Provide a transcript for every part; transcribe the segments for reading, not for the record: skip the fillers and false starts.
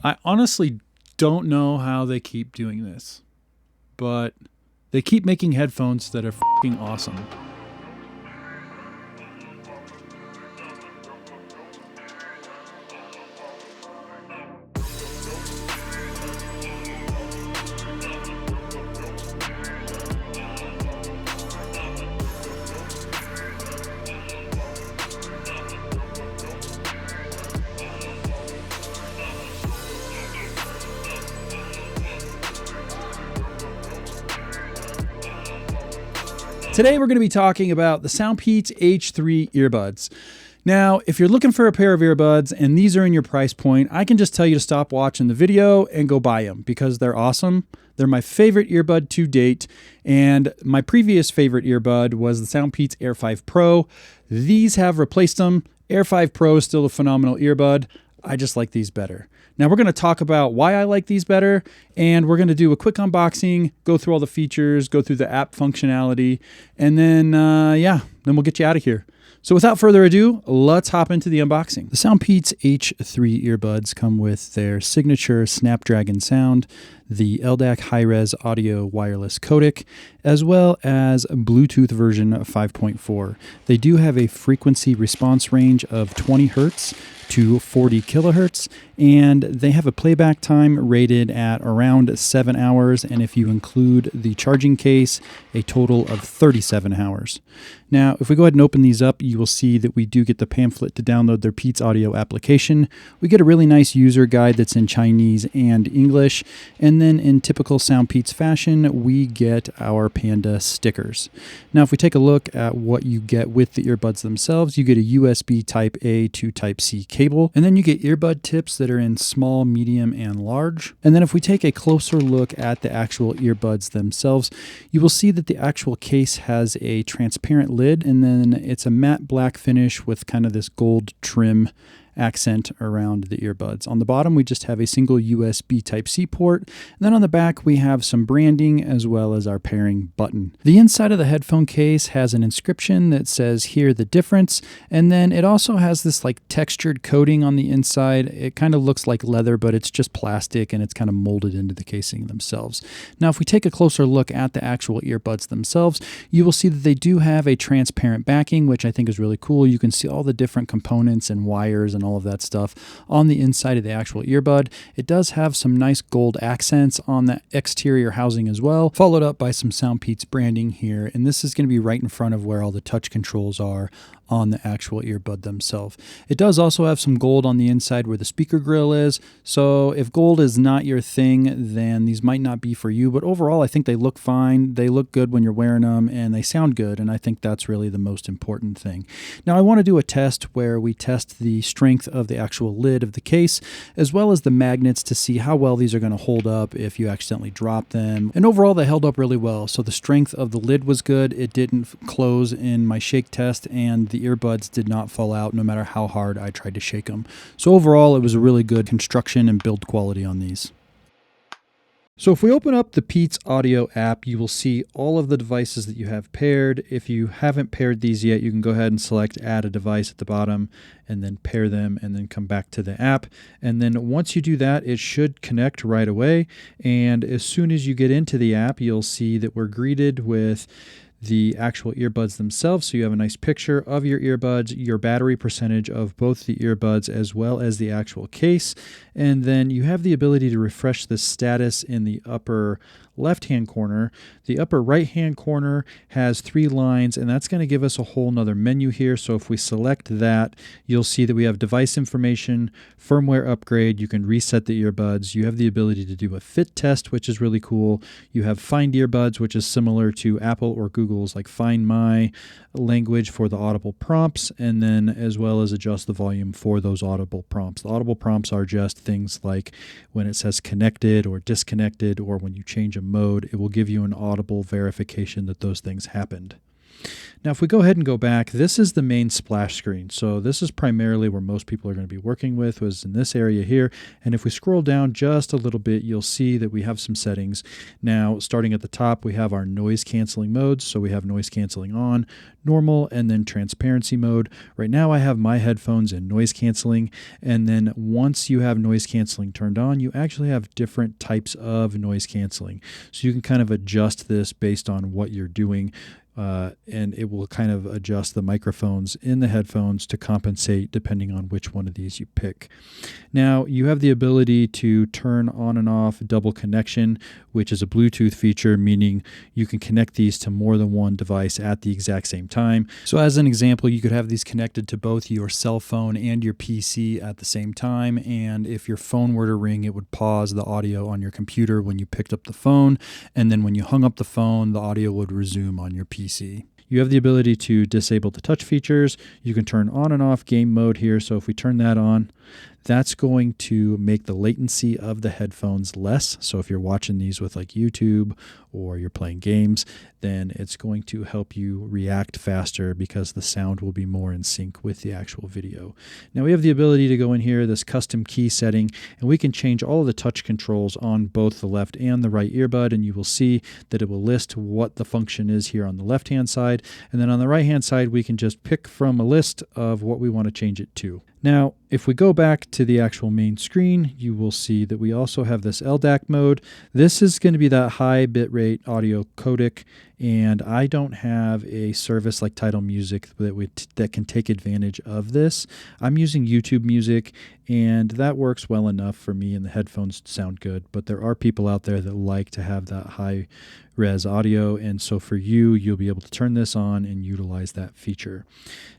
I honestly don't know how they keep doing this, but they keep making headphones that are f***ing awesome. Today we're going to be talking about the SoundPeats H3 earbuds. Now, if you're looking for a pair of earbuds and these are in your price point, I can just tell you to stop watching the video and go buy them because they're awesome. They're my favorite earbud to date, and my previous favorite earbud was the SoundPeats Air 5 Pro. These have replaced them. Air 5 Pro is still a phenomenal earbud. I just like these better. Now we're going to talk about why I like these better, and we're going to do a quick unboxing, go through all the features, go through the app functionality, and then we'll get you out of here. So without further ado, let's hop into the unboxing. The SoundPeats H3 earbuds come with their signature Snapdragon sound, the LDAC high-res audio wireless codec, as well as Bluetooth version 5.4. They do have a frequency response range of 20 Hz to 40 kilohertz, and they have a playback time rated at around 7 hours, and if you include the charging case, a total of 37 hours. Now, if we go ahead and open these up, you will see that we do get the pamphlet to download their Peats Audio application. We get a really nice user guide that's in Chinese and English, and then in typical SoundPeats fashion, we get our Panda stickers. Now, if we take a look at what you get with the earbuds themselves, you get a USB Type-A to Type-C cable, and then you get earbud tips that are in small, medium, and large. And then if we take a closer look at the actual earbuds themselves, you will see that the actual case has a transparent lid, and then it's a matte black finish with kind of this gold trim accent around the earbuds. On the bottom, we just have a single USB Type-C port. And then on the back, we have some branding as well as our pairing button. The inside of the headphone case has an inscription that says, "Hear the difference." And then it also has this like textured coating on the inside. It kind of looks like leather, but it's just plastic and it's kind of molded into the casing themselves. Now, if we take a closer look at the actual earbuds themselves, you will see that they do have a transparent backing, which I think is really cool. You can see all the different components and wires and all of that stuff on the inside of the actual earbud. It does have some nice gold accents on the exterior housing as well, followed up by some SoundPeats branding here, and this is going to be right in front of where all the touch controls are on the actual earbud themselves. It does also have some gold on the inside where the speaker grill is, so if gold is not your thing, then these might not be for you, but overall I think they look fine. They look good when you're wearing them, and they sound good, and I think that's really the most important thing. Now I want to do a test where we test the strength of the actual lid of the case, as well as the magnets to see how well these are going to hold up if you accidentally drop them, and overall they held up really well. So the strength of the lid was good. It didn't close in my shake test, and the earbuds did not fall out no matter how hard I tried to shake them. So overall, it was a really good construction and build quality on these. So if we open up the Peats Audio app, you will see all of the devices that you have paired. If you haven't paired these yet, you can go ahead and select Add a Device at the bottom and then pair them and then come back to the app. And then once you do that, it should connect right away. And as soon as you get into the app, you'll see that we're greeted with the actual earbuds themselves. So you have a nice picture of your earbuds, your battery percentage of both the earbuds as well as the actual case. And then you have the ability to refresh the status in the upper left-hand corner. The upper right-hand corner has 3 lines, and that's going to give us a whole nother menu here. So if we select that, you'll see that we have device information, firmware upgrade. You can reset the earbuds. You have the ability to do a fit test, which is really cool. You have Find Earbuds, which is similar to Apple or Google's like Find My language for the audible prompts, and then as well as adjust the volume for those audible prompts. The audible prompts are just things like when it says connected or disconnected, or when you change a mode, it will give you an audible verification that those things happened. Now, if we go ahead and go back, this is the main splash screen. So this is primarily where most people are going to be working with, was in this area here. And if we scroll down just a little bit, you'll see that we have some settings. Now, starting at the top, we have our noise canceling modes. So we have noise canceling on, normal, and then transparency mode. Right now I have my headphones in noise canceling. And then once you have noise canceling turned on, you actually have different types of noise canceling. So you can kind of adjust this based on what you're doing. And it will kind of adjust the microphones in the headphones to compensate depending on which one of these you pick. Now, you have the ability to turn on and off double connection, which is a Bluetooth feature, meaning you can connect these to more than one device at the exact same time. So as an example, you could have these connected to both your cell phone and your PC at the same time. And if your phone were to ring, it would pause the audio on your computer when you picked up the phone. And then when you hung up the phone, the audio would resume on your PC. You have the ability to disable the touch features. You can turn on and off game mode here. So if we turn that on, that's going to make the latency of the headphones less. So if you're watching these with like YouTube or you're playing games, then it's going to help you react faster because the sound will be more in sync with the actual video. Now we have the ability to go in here, this custom key setting, and we can change all of the touch controls on both the left and the right earbud, and you will see that it will list what the function is here on the left-hand side. And then on the right-hand side, we can just pick from a list of what we want to change it to. Now, if we go back to the actual main screen, you will see that we also have this LDAC mode. This is going to be that high bitrate audio codec, and I don't have a service like Tidal Music that can take advantage of this. I'm using YouTube Music, and that works well enough for me, and the headphones sound good. But there are people out there that like to have that high res audio, and so for you, you'll be able to turn this on and utilize that feature.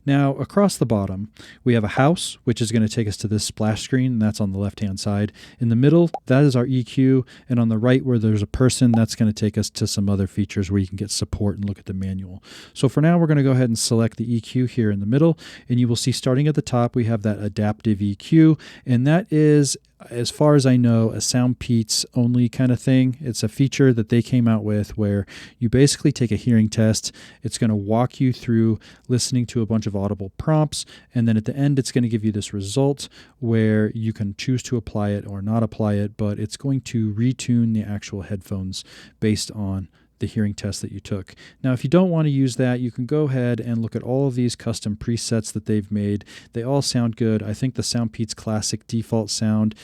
Now, across the bottom, we have a house, which is going to take us to this splash screen, and that's on the left-hand side. In the middle, that is our EQ, and on the right where there's a person, that's going to take us to some other features where you can get support and look at the manual. So for now, we're going to go ahead and select the EQ here in the middle, and you will see starting at the top, we have that adaptive EQ, and that is, as far as I know, a SoundPeats only kind of thing. It's a feature that they came out with where you basically take a hearing test. It's going to walk you through listening to a bunch of audible prompts, and then at the end, it's going to give you this result where you can choose to apply it or not apply it, but it's going to retune the actual headphones based on the hearing test that you took. Now, if you don't want to use that, you can go ahead and look at all of these custom presets that they've made. They all sound good. I think the SoundPeats Classic default sound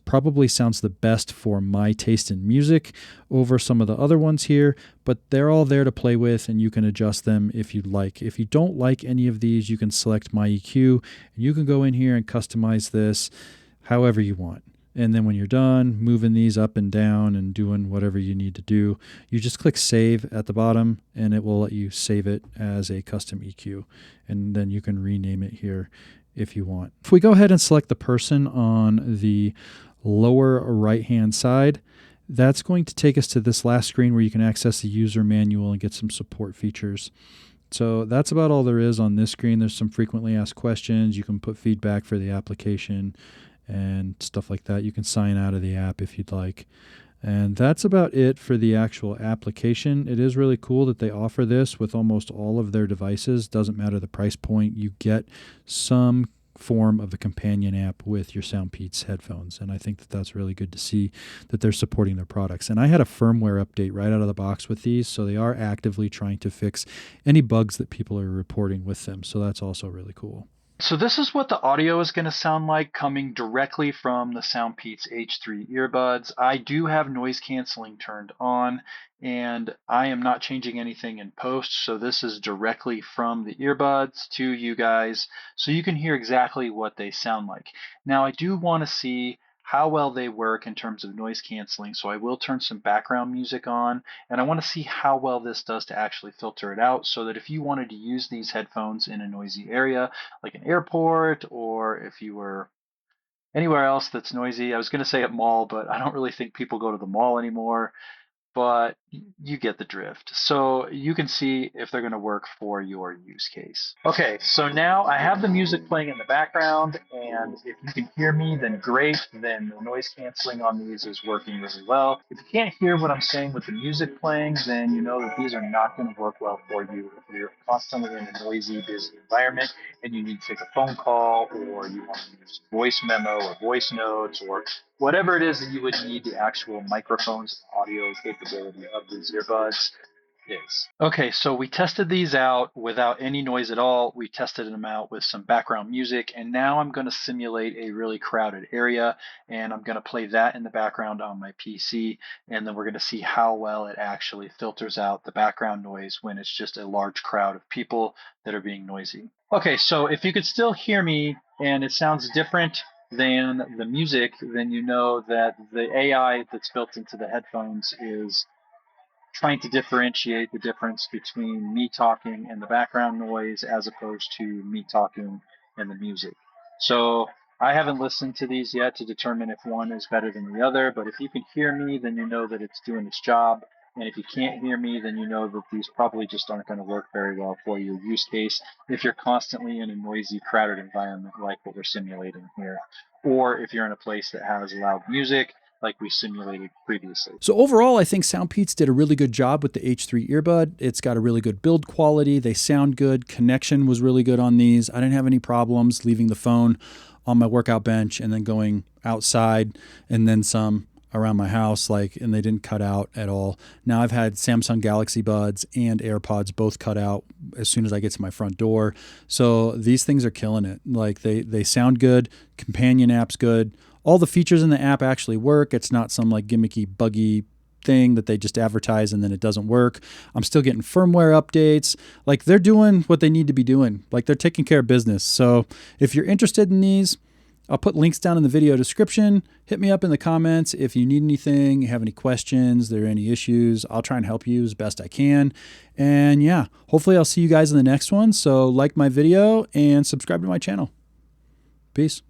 probably sounds the best for my taste in music over some of the other ones here, but they're all there to play with, and you can adjust them if you'd like. If you don't like any of these, you can select My EQ, and you can go in here and customize this however you want. And then when you're done moving these up and down and doing whatever you need to do, you just click save at the bottom, and it will let you save it as a custom EQ. And then you can rename it here if you want. If we go ahead and select the person on the lower right-hand side, that's going to take us to this last screen where you can access the user manual and get some support features. So that's about all there is on this screen. There's some frequently asked questions. You can put feedback for the application and stuff like that. You can sign out of the app if you'd like. And that's about it for the actual application. It is really cool that they offer this with almost all of their devices. Doesn't matter the price point, you get some form of a companion app with your SoundPeats headphones. And I think that that's really good to see that they're supporting their products. And I had a firmware update right out of the box with these, so they are actively trying to fix any bugs that people are reporting with them. So that's also really cool. So this is what the audio is going to sound like coming directly from the SoundPeats H3 earbuds. I do have noise canceling turned on, and I am not changing anything in post, so this is directly from the earbuds to you guys, so you can hear exactly what they sound like. Now, I do want to see how well they work in terms of noise canceling, so I will turn some background music on, and I want to see how well this does to actually filter it out, so that if you wanted to use these headphones in a noisy area, like an airport, or if you were anywhere else that's noisy. I was going to say at mall, but I don't really think people go to the mall anymore. But You get the drift. So you can see if they're going to work for your use case. Okay, so now I have the music playing in the background, and if you can hear me, then great. Then the noise canceling on these is working really well. If you can't hear what I'm saying with the music playing, then you know that these are not going to work well for you if you're constantly in a noisy, busy environment and you need to take a phone call, or you want to use voice memo or voice notes, or whatever it is that you would need the actual microphones audio capability of these earbuds is. Okay, so we tested these out without any noise at all. We tested them out with some background music, and now I'm going to simulate a really crowded area, and I'm going to play that in the background on my PC, and then we're going to see how well it actually filters out the background noise when it's just a large crowd of people that are being noisy. Okay, so if you could still hear me and it sounds different than the music, then you know that the AI that's built into the headphones is trying to differentiate the difference between me talking and the background noise as opposed to me talking and the music. So I haven't listened to these yet to determine if one is better than the other, but if you can hear me, then you know that it's doing its job. And if you can't hear me, then you know that these probably just aren't going to work very well for your use case if you're constantly in a noisy, crowded environment like what we're simulating here, or if you're in a place that has loud music like we simulated previously. So overall, I think SoundPeats did a really good job with the H3 earbud. It's got a really good build quality. They sound good. Connection was really good on these. I didn't have any problems leaving the phone on my workout bench and then going outside and then some around my house, and they didn't cut out at all. Now I've had Samsung Galaxy Buds and AirPods both cut out as soon as I get to my front door. So these things are killing it. They sound good. Companion app's good. All the features in the app actually work. It's not some gimmicky, buggy thing that they just advertise and then it doesn't work. I'm still getting firmware updates. They're doing what they need to be doing. They're taking care of business. So if you're interested in these, I'll put links down in the video description. Hit me up in the comments if you need anything, you have any questions, there are any issues. I'll try and help you as best I can. And yeah, hopefully I'll see you guys in the next one. So like my video and subscribe to my channel. Peace.